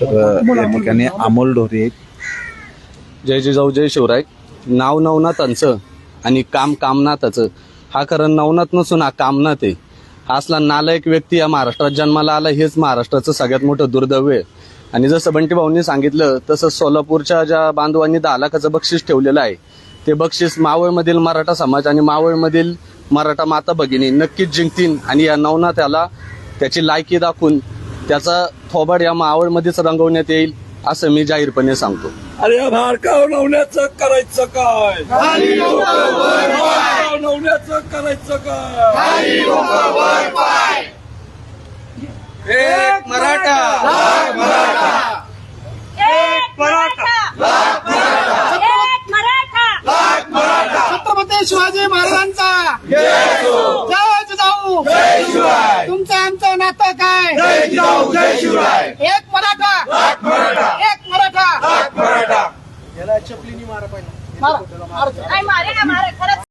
तर या ठिकाणी अमोल ढोरे. जय जिजाऊ जय शिवराय. नाव नवनाथांचं आणि काम कामनाथाचं. हा खरं नवनाथ नसून हा कामनाथ आहे. हा असला नालायक व्यक्ती या महाराष्ट्रात जन्माला आला हेच महाराष्ट्राचं सगळ्यात मोठं दुर्दैव आहे. आणि जसं बंटी भाऊंनी सांगितलं तसं सोलापूरच्या ज्या बांधवांनी 10 लाखाचं बक्षीस ठेवलेलं आहे ते बक्षीस मावळमधील मराठा समाज आणि मावळमधील मराठा माता भगिनी नक्कीच जिंकतील आणि या नवनाथाला त्याची लायकी दाखवून त्याचा थोबाड या मावळमध्येच रंगवण्यात येईल असं मी जाहीरपणे सांगतो. अरे भारकाव नवण्याचं करायचं काय? नवण्याचं करायचं काय? एक मराठा, एक मराठा, एक मराठा. छत्रपती शिवाजी महाराजांचा जय जिजाऊ. तुमचं आमचं नातं काय? एक मराठा, एक मराठा. मारे ना मारे खरंच.